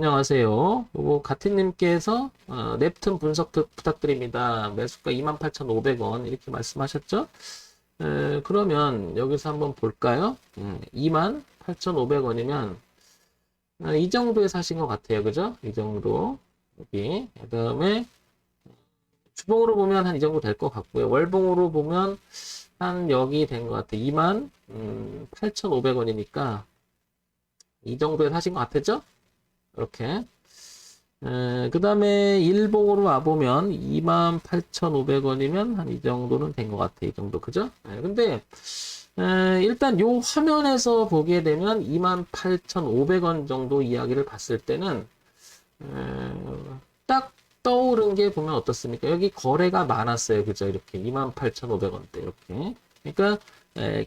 안녕하세요. 요거 가티님께서 넵툰 분석 부탁드립니다. 매수가 28,500원 이렇게 말씀하셨죠? 그러면 여기서 한번 볼까요? 28,500원이면 이 정도에 사신 것 같아요. 그죠? 이 정도. 여기. 그 다음에 주봉으로 보면 한 이 정도 될 것 같고요. 월봉으로 보면 한 여기 된 것 같아요. 28,500원이니까 이 정도에 사신 것 같았죠? 이렇게. 그 다음에 일봉으로 와보면 28,500원이면 한 이 정도는 된 것 같아. 이 정도. 그죠? 근데, 일단 요 화면에서 보게 되면 28,500원 정도 이야기를 봤을 때는, 딱 떠오른 게 보면 어떻습니까? 여기 거래가 많았어요. 그죠? 이렇게 28,500원대. 이렇게. 그러니까,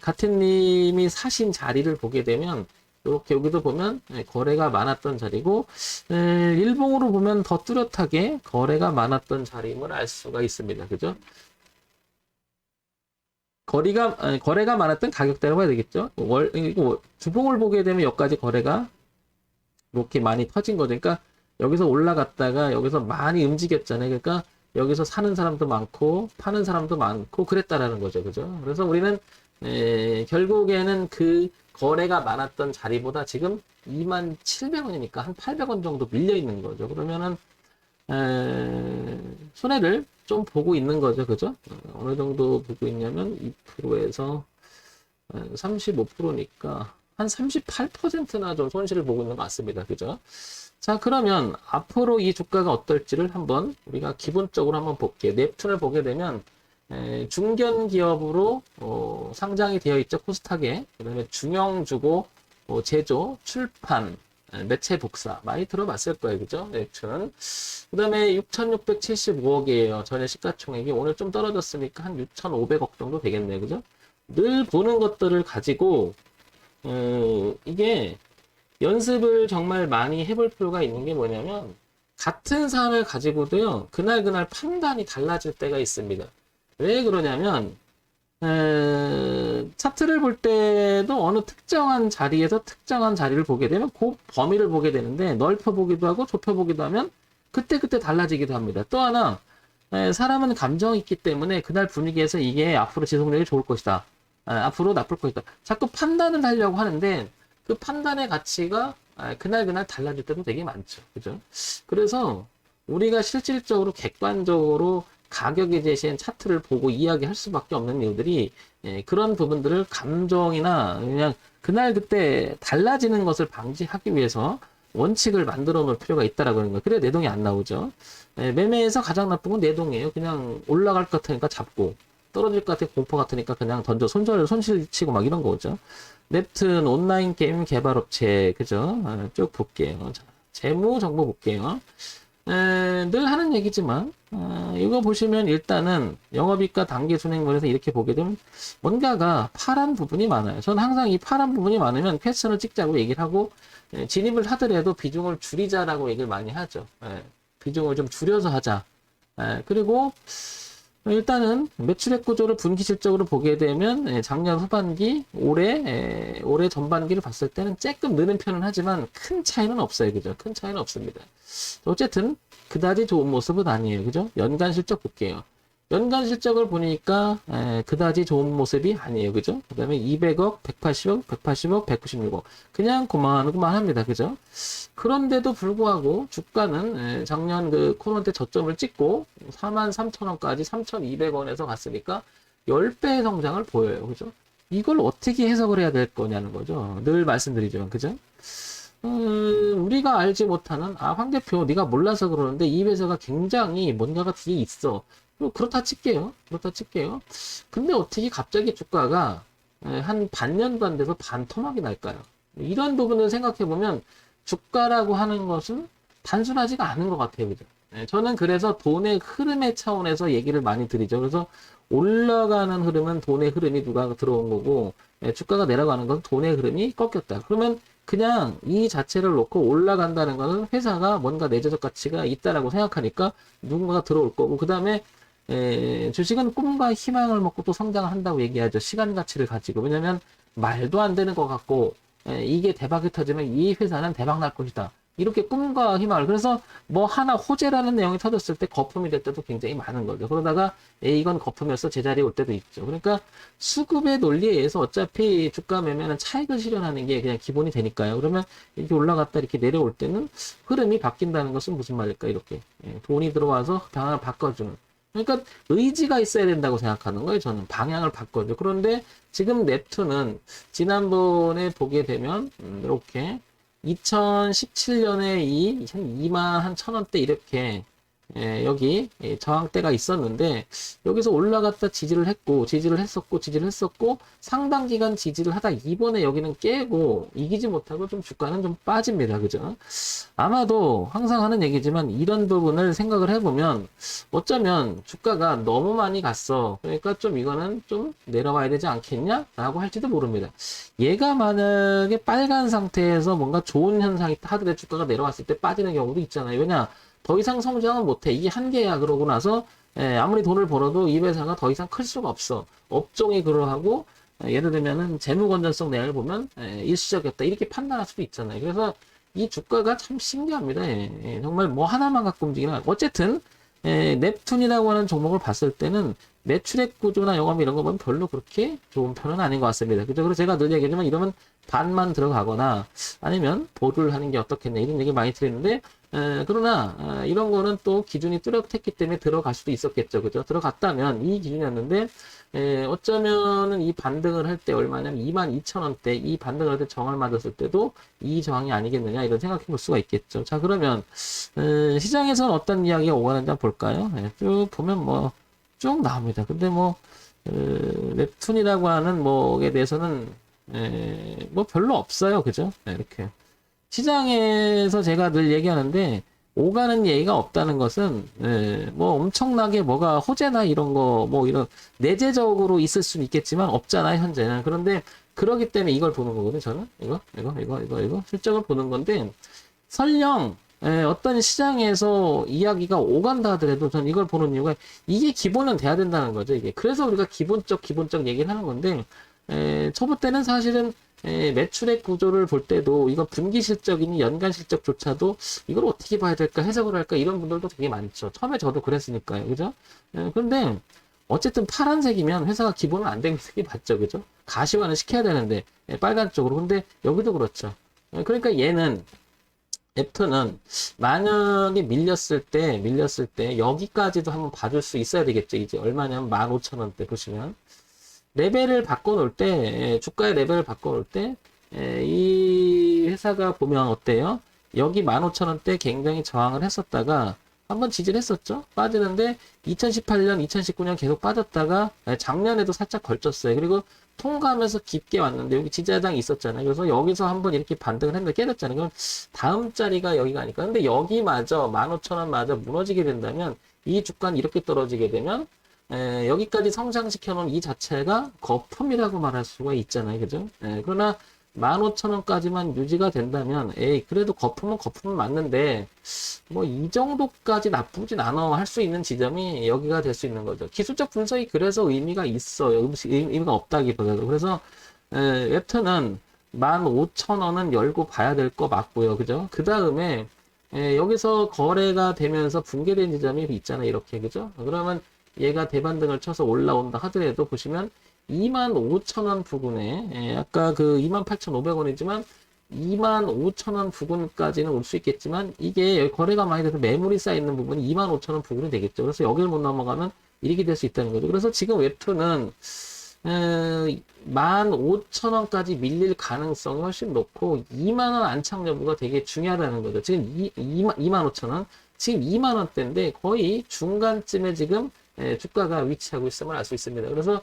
가티님이 사신 자리를 보게 되면, 이렇게 여기도 보면 거래가 많았던 자리고 일봉으로 보면 더 뚜렷하게 거래가 많았던 자리임을 알 수가 있습니다. 그죠? 거래가 많았던 가격대라고 해야 되겠죠? 이거 주봉을 보게 되면 여기까지 거래가 이렇게 많이 터진 거죠. 그러니까 여기서 올라갔다가 여기서 많이 움직였잖아요. 그러니까 여기서 사는 사람도 많고 파는 사람도 많고 그랬다라는 거죠. 그죠? 그래서 우리는 결국에는 그 거래가 많았던 자리보다 지금 27,000원이니까 한 800원 정도 밀려 있는 거죠. 그러면은 손해를 좀 보고 있는 거죠. 그죠? 어느 정도 보고 있냐면 2%에서 35%니까 한 38%나 좀 손실을 보고 있는 것 같습니다. 그죠? 자, 그러면 앞으로 이 주가가 어떨지를 한번 우리가 기본적으로 한번 볼게요. 넵툰을 보게 되면 중견 기업으로 상장이 되어 있죠. 코스닥에. 그 다음에 중형주고 제조, 출판, 매체 복사 많이 들어봤을 거예요. 그죠? 넵툰. 그 다음에 6,675억이에요. 전일 시가총액이 오늘 좀 떨어졌으니까 한 6,500억 정도 되겠네요. 그죠? 늘 보는 것들을 가지고 이게 연습을 정말 많이 해볼 필요가 있는 게 뭐냐면 같은 사안을 가지고도요. 그날 판단이 달라질 때가 있습니다. 왜 그러냐면 차트를 볼 때도 어느 특정한 자리에서 특정한 자리를 보게 되면 그 범위를 보게 되는데 넓혀보기도 하고 좁혀보기도 하면 그때그때 달라지기도 합니다. 또 하나 사람은 감정이 있기 때문에 그날 분위기에서 이게 앞으로 지속력이 좋을 것이다. 앞으로 나쁠 것이다. 자꾸 판단을 하려고 하는데 그 판단의 가치가 그날 달라질 때도 되게 많죠. 그죠? 그래서 우리가 실질적으로 객관적으로 가격에 제시한 차트를 보고 이야기할 수밖에 없는 이유들이 그런 부분들을 감정이나 그냥 그날 그때 달라지는 것을 방지하기 위해서 원칙을 만들어 놓을 필요가 있다라고 하는 거예요. 그래야 내동이 안 나오죠. 매매에서 가장 나쁜 건 내동이에요. 그냥 올라갈 것 같으니까 잡고 떨어질 것 같아 공포 같으니까 그냥 던져 손실치고 막 이런 거죠. 넵툰 온라인 게임 개발업체 그죠? 쭉 볼게요. 자, 재무 정보 볼게요. 늘 하는 얘기지만 이거 보시면 일단은 영업이익과 단기순이익물에서 이렇게 보게 되면 뭔가가 파란 부분이 많아요. 저는 항상 이 파란 부분이 많으면 퀘스천을 찍자고 얘기를 하고 진입을 하더라도 비중을 줄이자라고 얘기를 많이 하죠. 비중을 좀 줄여서 하자. 그리고 일단은 매출액 구조를 분기 실적으로 보게 되면 작년 후반기, 올해 전반기를 봤을 때는 조금 느는 편은 하지만 큰 차이는 없어요. 그죠? 큰 차이는 없습니다. 어쨌든 그다지 좋은 모습은 아니에요. 그죠? 연간 실적 볼게요. 연간 실적을 보니까 그다지 좋은 모습이 아니에요. 그죠? 그 다음에 200억, 180억, 180억, 196억. 그냥 그만합니다. 그죠? 그런데도 불구하고 주가는 작년 그 코로나 때 저점을 찍고 43,000원까지 3,200원에서 갔으니까 10배의 성장을 보여요. 그죠? 이걸 어떻게 해석을 해야 될 거냐는 거죠. 늘 말씀드리지만. 그죠? 우리가 알지 못하는, 황 대표, 네가 몰라서 그러는데 이 회사가 굉장히 뭔가가 뒤에 있어. 그렇다 칠게요. 그렇다 칠게요. 근데 어떻게 갑자기 주가가 한 반년도 안 돼서 반토막이 날까요? 이런 부분을 생각해보면 주가라고 하는 것은 단순하지가 않은 것 같아요. 그죠? 저는 그래서 돈의 흐름의 차원에서 얘기를 많이 드리죠. 그래서 올라가는 흐름은 돈의 흐름이 누가 들어온 거고, 주가가 내려가는 건 돈의 흐름이 꺾였다. 그러면 그냥 이 자체를 놓고 올라간다는 것은 회사가 뭔가 내재적 가치가 있다라고 생각하니까 누군가가 들어올 거고, 그 다음에 주식은 꿈과 희망을 먹고 또 성장을 한다고 얘기하죠. 시간 가치를 가지고. 왜냐면 말도 안 되는 것 같고, 이게 대박이 터지면 이 회사는 대박 날 것이다. 이렇게 꿈과 희망을. 그래서 뭐 하나 호재라는 내용이 터졌을 때 거품이 될 때도 굉장히 많은 거죠. 그러다가 이건 거품이었어 제자리에 올 때도 있죠. 그러니까 수급의 논리에 의해서 어차피 주가 매매는 차익을 실현하는 게 그냥 기본이 되니까요. 그러면 이렇게 올라갔다 이렇게 내려올 때는 흐름이 바뀐다는 것은 무슨 말일까? 이렇게 돈이 들어와서 방향을 바꿔주는. 그러니까 의지가 있어야 된다고 생각하는 거예요. 저는 방향을 바꿔줘. 그런데 지금 넵툰은 지난번에 보게 되면 이렇게 2017년에 이 2만 한 1,000원대 이렇게 여기 저항대가 있었는데 여기서 올라갔다 지지를 했었고 상당 기간 지지를 하다 이번에 여기는 깨고 이기지 못하고 좀 주가는 좀 빠집니다. 그죠? 아마도 항상 하는 얘기지만 이런 부분을 생각을 해보면 어쩌면 주가가 너무 많이 갔어. 그러니까 좀 이거는 좀 내려와야 되지 않겠냐? 라고 할지도 모릅니다. 얘가 만약에 빨간 상태에서 뭔가 좋은 현상이 하더라도 주가가 내려왔을 때 빠지는 경우도 있잖아요. 왜냐? 더 이상 성장은 못해. 이게 한계야. 그러고 나서 아무리 돈을 벌어도 이 회사가 더 이상 클 수가 없어. 업종이 그러하고 예를 들면은 재무 건전성 내역을 보면 일시적이었다. 이렇게 판단할 수도 있잖아요. 그래서 이 주가가 참 신기합니다. 정말 뭐 하나만 갖고 움직이는. 어쨌든 넵툰이라고 하는 종목을 봤을 때는 매출액 구조나 영업 이런 거 보면 별로 그렇게 좋은 편은 아닌 것 같습니다. 그죠? 그래서 제가 늘 얘기하지만 이러면 반만 들어가거나 아니면 보류를 하는 게 어떻겠냐 이런 얘기 많이 드리는데 그러나 이런 거는 또 기준이 뚜렷했기 때문에 들어갈 수도 있었겠죠. 그죠? 들어갔다면 이 기준이었는데 어쩌면은 이 반등을 할 때 얼마냐면 22,000원대 이 반등을 할 때 저항을 맞았을 때도 이 저항이 아니겠느냐 이런 생각해 볼 수가 있겠죠. 자 그러면 시장에서는 어떤 이야기가 오가는지 한번 볼까요? 쭉 보면 뭐 쭉 나옵니다. 근데 뭐 넵툰이라고 하는 뭐에 대해서는 뭐 별로 없어요. 그죠? 이렇게 시장에서 제가 늘 얘기하는데 오가는 예의가 없다는 것은 뭐 엄청나게 뭐가 호재나 이런 거 뭐 이런 내재적으로 있을 수는 있겠지만 없잖아요 현재는. 그런데 그러기 때문에 이걸 보는 거거든요. 저는 이거 실적을 보는 건데 설령 어떤 시장에서 이야기가 오간다 하더라도 저는 이걸 보는 이유가 이게 기본은 돼야 된다는 거죠. 이게 그래서 우리가 기본적 얘기를 하는 건데 초보 때는 사실은 매출액 구조를 볼 때도 이거 분기 실적이니 연간 실적조차도 이걸 어떻게 봐야 될까 해석을 할까 이런 분들도 되게 많죠. 처음에 저도 그랬으니까요. 그죠? 그런데 어쨌든 파란색이면 회사가 기본은 안 되는 색이 맞죠. 그죠? 가시화는 시켜야 되는데 빨간 쪽으로. 근데 여기도 그렇죠. 그러니까 얘는 앱터는 만약에 밀렸을 때 여기까지도 한번 봐줄 수 있어야 되겠죠. 이제 얼마냐면 15,000원대 보시면 레벨을 바꿔놓을 때 주가의 레벨을 바꿔놓을 때 이 회사가 보면 어때요? 여기 15,000원대 굉장히 저항을 했었다가 한번 지지를 했었죠. 빠지는데 2018년, 2019년 계속 빠졌다가 작년에도 살짝 걸쳤어요. 그리고 통과하면서 깊게 왔는데 여기 지지하장이 있었잖아요. 그래서 여기서 한번 이렇게 반등을 했는데 깨졌잖아요. 그럼 다음 자리가 여기가 아닐까. 근데 여기마저 15,000원 마저 무너지게 된다면 이 주가는 이렇게 떨어지게 되면 여기까지 성장시켜 놓은 이 자체가 거품이라고 말할 수가 있잖아요. 그죠? 그러나 15,000원까지만 유지가 된다면 그래도 거품은 맞는데 뭐 이 정도까지 나쁘진 않아 할 수 있는 지점이 여기가 될 수 있는 거죠. 기술적 분석이 그래서 의미가 있어요. 의미가 없다기보다도. 그래서 웹툰은 15,000원은 열고 봐야 될 거 맞고요. 그죠? 그 다음에 여기서 거래가 되면서 붕괴된 지점이 있잖아요. 이렇게. 그죠? 그러면 얘가 대반등을 쳐서 올라온다 하더라도 보시면 25,000원 부근에 아까 그 28,500원이지만 25,000원 부근까지는 올 수 있겠지만 이게 거래가 많이 돼서 매물이 쌓여있는 부분이 25,000원 부근이 되겠죠. 그래서 여기를 못 넘어가면 이렇게 될 수 있다는 거죠. 그래서 지금 웹툰은 15,000원까지 밀릴 가능성이 훨씬 높고 2만원 안착 여부가 되게 중요하다는 거죠. 지금 25,000원 지금 2만원대인데 거의 중간쯤에 지금 주가가 위치하고 있음을 알 수 있습니다. 그래서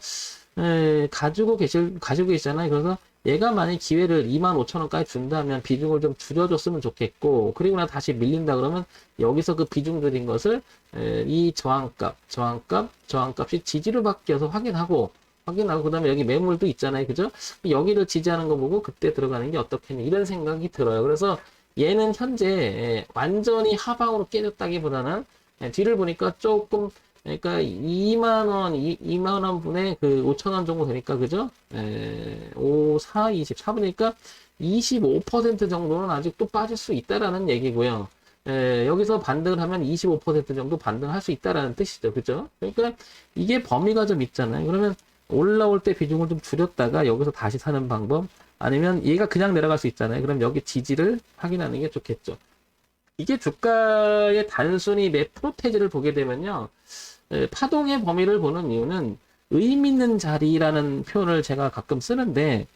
가지고 계시잖아요. 그래서 얘가 만약 기회를 25,000원까지 준다면 비중을 좀 줄여줬으면 좋겠고 그리고 나 다시 밀린다 그러면 여기서 그 비중 들인 것을 이 저항값이 지지로 바뀌어서 확인하고 그 다음에 여기 매물도 있잖아요. 그죠? 여기를 지지하는 거 보고 그때 들어가는 게 어떻겠냐 이런 생각이 들어요. 그래서 얘는 현재 완전히 하방으로 깨졌다기보다는 뒤를 보니까 조금 그러니까 2만원 분의 그 5,000원 정도 되니까, 그죠? 5, 4, 20, 4분이니까 25% 정도는 아직 또 빠질 수 있다라는 얘기고요. 여기서 반등을 하면 25% 정도 반등할 수 있다라는 뜻이죠. 그죠? 그러니까 이게 범위가 좀 있잖아요. 그러면 올라올 때 비중을 좀 줄였다가 여기서 다시 사는 방법, 아니면 얘가 그냥 내려갈 수 있잖아요. 그럼 여기 지지를 확인하는 게 좋겠죠. 이게 주가의 단순히 프로테이지를 보게 되면요. 파동의 범위를 보는 이유는 의미 있는 자리라는 표현을 제가 가끔 쓰는데,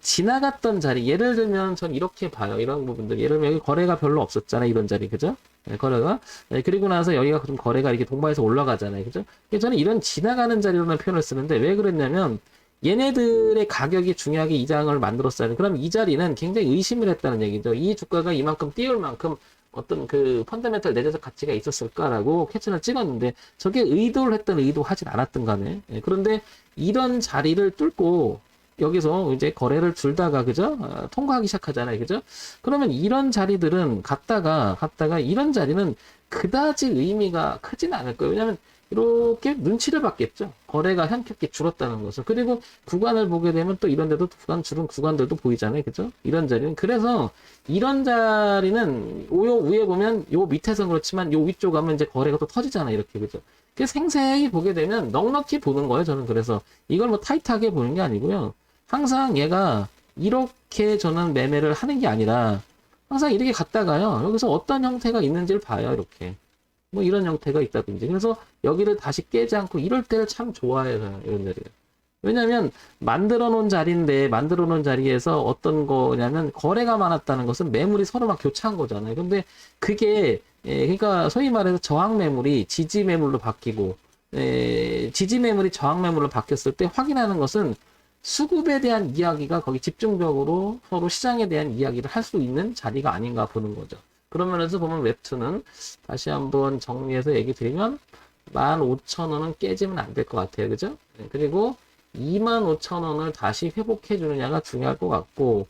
지나갔던 자리, 예를 들면 전 이렇게 봐요. 이런 부분들. 예를 들면 여기 거래가 별로 없었잖아요. 이런 자리. 그죠? 거래가. 그리고 나서 여기가 좀 거래가 이렇게 동반해서 올라가잖아요. 그죠? 그래서 저는 이런 지나가는 자리라는 표현을 쓰는데 왜 그랬냐면 얘네들의 가격이 중요하게 이 장을 만들었어요. 그럼 이 자리는 굉장히 의심을 했다는 얘기죠. 이 주가가 이만큼 띄울 만큼 어떤 그 펀더멘털 내재적 가치가 있었을까라고 캐치를 찍었는데 저게 의도를 했던 의도하진 않았던 간에. 그런데 이런 자리를 뚫고 여기서 이제 거래를 줄다가 그죠? 통과하기 시작하잖아요. 그죠? 그러면 이런 자리들은 갔다가 이런 자리는 그다지 의미가 크진 않을 거예요. 왜냐하면 이렇게 눈치를 받겠죠. 거래가 현격히 줄었다는 것을. 그리고 구간을 보게 되면 또 이런 데도 구간 줄은 구간들도 보이잖아요. 그죠? 이런 자리는. 그래서 이런 자리는 요 위에 보면 요 밑에서 그렇지만 요 위쪽 가면 이제 거래가 또 터지잖아요. 이렇게. 그죠? 그 생생히 보게 되면 넉넉히 보는 거예요. 저는 그래서 이걸 뭐 타이트하게 보는 게 아니고요. 항상 얘가 이렇게 저는 매매를 하는 게 아니라 항상 이렇게 갔다가요. 여기서 어떤 형태가 있는지를 봐요. 이렇게. 뭐 이런 형태가 있다든지. 그래서 여기를 다시 깨지 않고 이럴 때를 참 좋아해요. 이런 자리를. 왜냐면 만들어 놓은 자리인데 만들어 놓은 자리에서 어떤 거냐면 거래가 많았다는 것은 매물이 서로 막 교차한 거잖아요. 근데 그게 그러니까 소위 말해서 저항 매물이 지지 매물로 바뀌고 지지 매물이 저항 매물로 바뀌었을 때 확인하는 것은 수급에 대한 이야기가 거기 집중적으로 서로 시장에 대한 이야기를 할 수 있는 자리가 아닌가 보는 거죠. 그런 면에서 보면 웹2는 다시 한번 정리해서 얘기 드리면 15,000원은 깨지면 안 될 것 같아요. 그죠? 그리고 25,000원을 다시 회복해 주느냐가 중요할 것 같고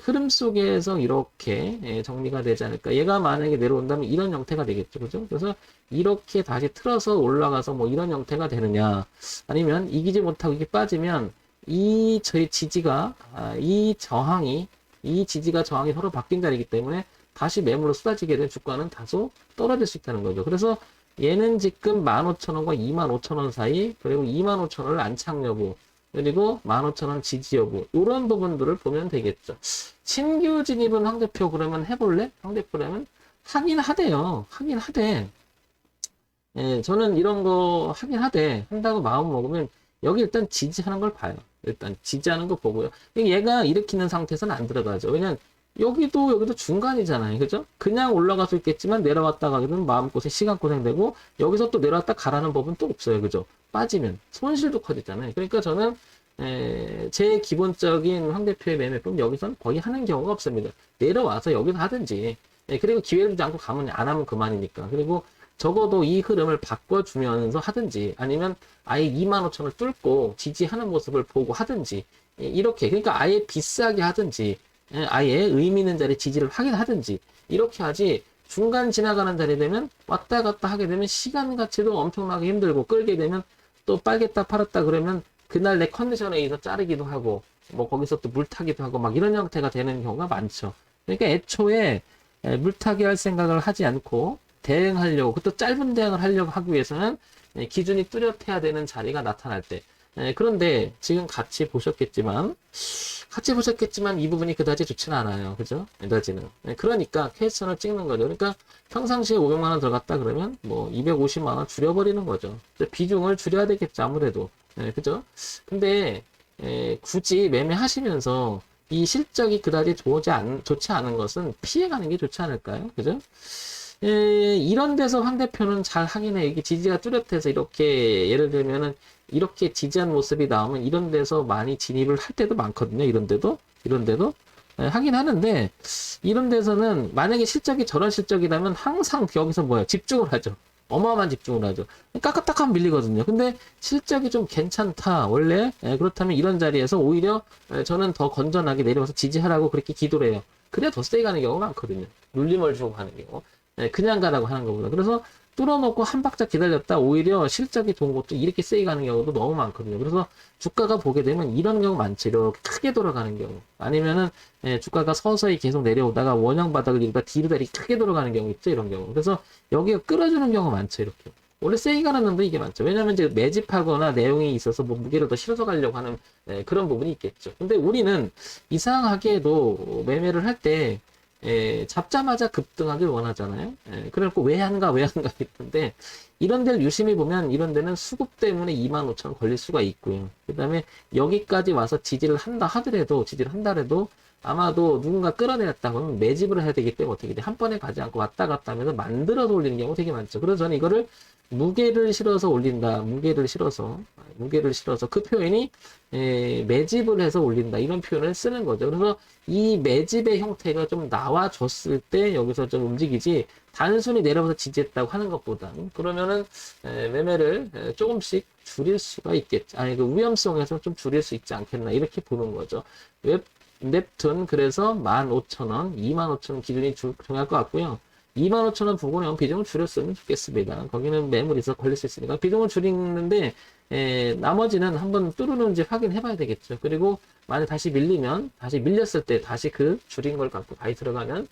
흐름 속에서 이렇게 정리가 되지 않을까. 얘가 만약에 내려온다면 이런 형태가 되겠죠. 그죠? 그래서 이렇게 다시 틀어서 올라가서 뭐 이런 형태가 되느냐, 아니면 이기지 못하고 이게 빠지면 저희 지지가 이 지지가 저항이 서로 바뀐 자리이기 때문에 다시 매물로 쏟아지게 된 주가는 다소 떨어질 수 있다는 거죠. 그래서 얘는 지금 15,000원과 25,000원 사이, 그리고 25,000원을 안착 여부, 그리고 15,000원 지지 여부, 이런 부분들을 보면 되겠죠. 신규 진입은 황 대표 그러면 해볼래? 황 대표라면 하긴 하대요. 하긴 하대. 저는 이런 거 하긴 하대. 한다고 마음 먹으면 여기 일단 지지하는 걸 봐요. 일단 지지하는 거 보고요. 얘가 일으키는 상태에서는 안 들어가죠. 왜냐면 여기도 중간이잖아요. 그죠? 그냥 올라갈 수 있겠지만 내려왔다 가게 되면 마음고생, 시간고생 되고 여기서 또 내려왔다 가라는 법은 또 없어요. 그죠? 빠지면 손실도 커지잖아요. 그러니까 저는 제 기본적인 황 대표의 매매법 여기서는 거의 하는 경우가 없습니다. 내려와서 여기서 하든지 그리고 기회를 주지 않고 가면 안 하면 그만이니까. 그리고 적어도 이 흐름을 바꿔주면서 하든지 아니면 아예 25,000원을 뚫고 지지하는 모습을 보고 하든지 이렇게 그러니까 아예 비싸게 하든지 아예 의미 있는 자리 지지를 확인하든지 이렇게 하지 중간 지나가는 자리 되면 왔다 갔다 하게 되면 시간 가치도 엄청나게 힘들고 끌게 되면 또 빨겠다 팔았다 그러면 그날 내 컨디션에 의해서 자르기도 하고 뭐 거기서 또 물타기도 하고 막 이런 형태가 되는 경우가 많죠. 그러니까 애초에 물타기 할 생각을 하지 않고 대응하려고, 그것도 짧은 대응을 하려고 하기 위해서는 기준이 뚜렷해야 되는 자리가 나타날 때. 그런데 지금 같이 보셨겠지만 이 부분이 그다지 좋지는 않아요. 그죠? 그다지는. 그러니까 케이스선을 찍는 거죠. 그러니까 평상시에 500만원 들어갔다 그러면 뭐 250만원 줄여버리는 거죠. 비중을 줄여야 되겠죠. 아무래도. 그죠? 근데 굳이 매매하시면서 이 실적이 그다지 좋지 않은 것은 피해가는 게 좋지 않을까요? 그죠? 이런 데서 황 대표는 잘 하긴 해. 이게 지지가 뚜렷해서 이렇게, 예를 들면은, 이렇게 지지한 모습이 나오면 이런 데서 많이 진입을 할 때도 많거든요. 이런 데도. 하긴 하는데, 이런 데서는 만약에 실적이 저런 실적이라면 항상 여기서 뭐야? 집중을 하죠. 어마어마한 집중을 하죠. 까까딱하면 밀리거든요. 근데 실적이 좀 괜찮다. 원래. 그렇다면 이런 자리에서 오히려 저는 더 건전하게 내려와서 지지하라고 그렇게 기도를 해요. 그래야 더 세게 가는 경우가 많거든요. 눌림을 주고 가는 경우. 그냥 가라고 하는 것보다. 그래서 뚫어놓고 한 박자 기다렸다 오히려 실적이 좋은 것도 이렇게 세게 가는 경우도 너무 많거든요. 그래서 주가가 보게 되면 이런 경우 많죠. 이렇게 크게 돌아가는 경우. 아니면은 주가가 서서히 계속 내려오다가 원형 바닥을 이루다 뒤로 다리 크게 돌아가는 경우 있죠. 이런 경우. 그래서 여기가 끌어주는 경우 많죠. 이렇게. 원래 세게 가는 놈도 이게 많죠. 왜냐면 이제 매집하거나 내용이 있어서 뭐 무게를 더 실어서 가려고 하는 그런 부분이 있겠죠. 근데 우리는 이상하게도 매매를 할때 잡자마자 급등하길 원하잖아요. 그래갖고 왜 한가 있던데, 이런 데를 유심히 보면 이런 데는 수급 때문에 25,000원 걸릴 수가 있고요. 그 다음에 여기까지 와서 지지를 한다 하더라도 아마도 누군가 끌어내렸다고 하면 매집을 해야 되기 때문에 어떻게 돼? 한 번에 가지 않고 왔다 갔다 하면서 만들어서 올리는 경우 되게 많죠. 그래서 저는 이거를 무게를 실어서 올린다. 무게를 실어서 그 표현이 매집을 해서 올린다. 이런 표현을 쓰는 거죠. 그래서 이 매집의 형태가 좀 나와줬을 때 여기서 좀 움직이지 단순히 내려와서 지지했다고 하는 것보다 그러면은 매매를 조금씩 줄일 수가 있겠죠. 아니 그 위험성에서 좀 줄일 수 있지 않겠나 이렇게 보는 거죠. 웹툰 그래서 15,000원, 25,000원 기준이 중요할 것 같고요. 25,000원 보고는 비중을 줄였으면 좋겠습니다. 거기는 매물이 있어 걸릴 수 있으니까 비중을 줄이는데 나머지는 한번 뚫는지 확인해 봐야 되겠죠. 그리고 만약 다시 밀렸을 때 다시 그 줄인 걸 갖고 다시 들어가면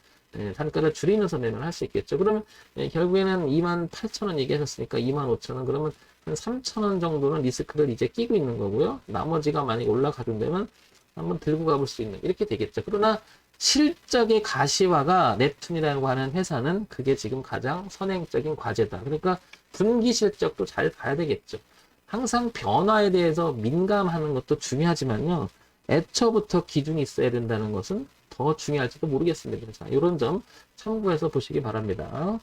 단가를 줄이면서 매매를 할 수 있겠죠. 그러면 결국에는 28,000원 얘기하셨으니까 25,000원 그러면 한 3,000원 정도는 리스크를 이제 끼고 있는 거고요. 나머지가 만약 올라가준다면 한번 들고 가볼 수 있는 이렇게 되겠죠. 그러나 실적의 가시화가 넵툰이라고 하는 회사는 그게 지금 가장 선행적인 과제다. 그러니까 분기 실적도 잘 봐야 되겠죠. 항상 변화에 대해서 민감하는 것도 중요하지만요. 애초부터 기준이 있어야 된다는 것은 더 중요할지도 모르겠습니다. 이런 점 참고해서 보시기 바랍니다.